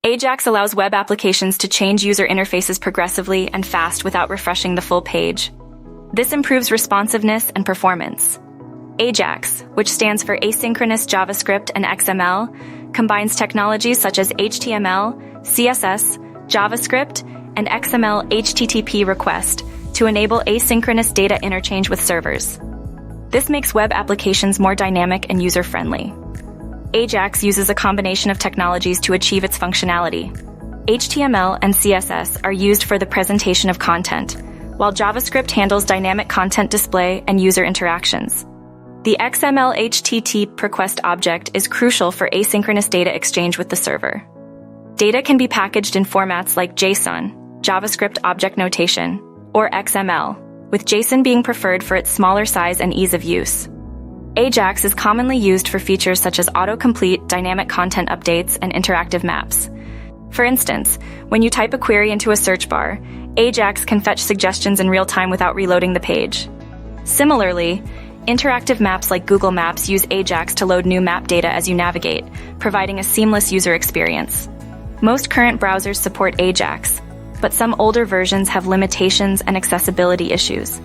AJAX allows web applications to change user interfaces progressively and fast without refreshing the full page. This improves responsiveness and performance. AJAX, which stands for Asynchronous JavaScript and XML, combines technologies such as HTML, CSS, JavaScript, and XML HTTP request to enable asynchronous data interchange with servers. This makes web applications more dynamic and user-friendly. AJAX uses a combination of technologies to achieve its functionality. HTML and CSS are used for the presentation of content, while JavaScript handles dynamic content display and user interactions. The XML HTTP request object is crucial for asynchronous data exchange with the server. Data can be packaged in formats like JSON, JavaScript Object Notation, or XML, with JSON being preferred for its smaller size and ease of use. AJAX is commonly used for features such as autocomplete, dynamic content updates, and interactive maps. For instance, when you type a query into a search bar, AJAX can fetch suggestions in real time without reloading the page. Similarly, interactive maps like Google Maps use AJAX to load new map data as you navigate, providing a seamless user experience. Most current browsers support AJAX, but some older versions have limitations and accessibility issues.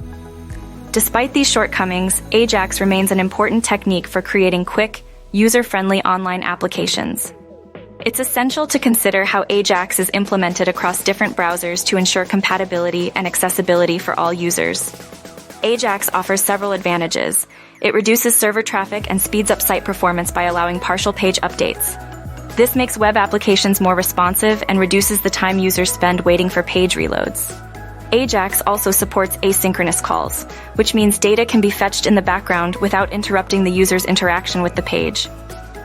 Despite these shortcomings, AJAX remains an important technique for creating quick, user-friendly online applications. It's essential to consider how AJAX is implemented across different browsers to ensure compatibility and accessibility for all users. AJAX offers several advantages. It reduces server traffic and speeds up site performance by allowing partial page updates. This makes web applications more responsive and reduces the time users spend waiting for page reloads. AJAX also supports asynchronous calls, which means data can be fetched in the background without interrupting the user's interaction with the page.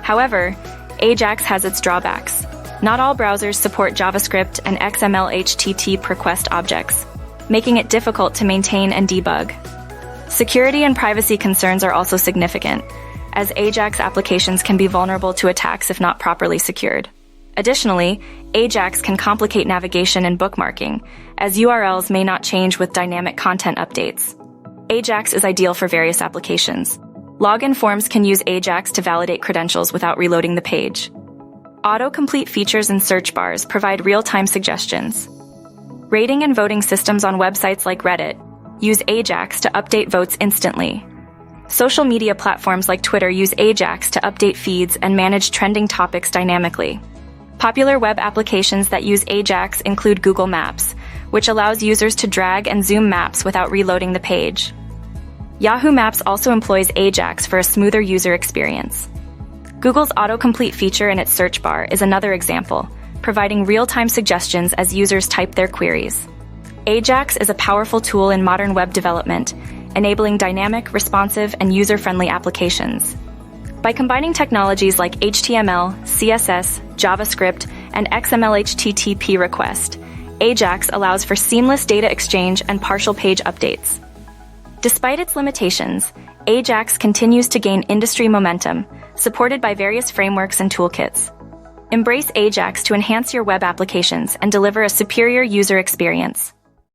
However, AJAX has its drawbacks. Not all browsers support JavaScript and XML HTTP request objects, making it difficult to maintain and debug. Security and privacy concerns are also significant, as AJAX applications can be vulnerable to attacks if not properly secured. Additionally, AJAX can complicate navigation and bookmarking, as URLs may not change with dynamic content updates. AJAX is ideal for various applications. Login forms can use AJAX to validate credentials without reloading the page. Autocomplete features and search bars provide real-time suggestions. Rating and voting systems on websites like Reddit use AJAX to update votes instantly. Social media platforms like Twitter use AJAX to update feeds and manage trending topics dynamically. Popular web applications that use AJAX include Google Maps, which allows users to drag and zoom maps without reloading the page. Yahoo Maps also employs AJAX for a smoother user experience. Google's autocomplete feature in its search bar is another example, providing real-time suggestions as users type their queries. AJAX is a powerful tool in modern web development, enabling dynamic, responsive, and user-friendly applications. By combining technologies like HTML, CSS, JavaScript, and XML HTTP request, AJAX allows for seamless data exchange and partial page updates. Despite its limitations, AJAX continues to gain industry momentum, supported by various frameworks and toolkits. Embrace AJAX to enhance your web applications and deliver a superior user experience.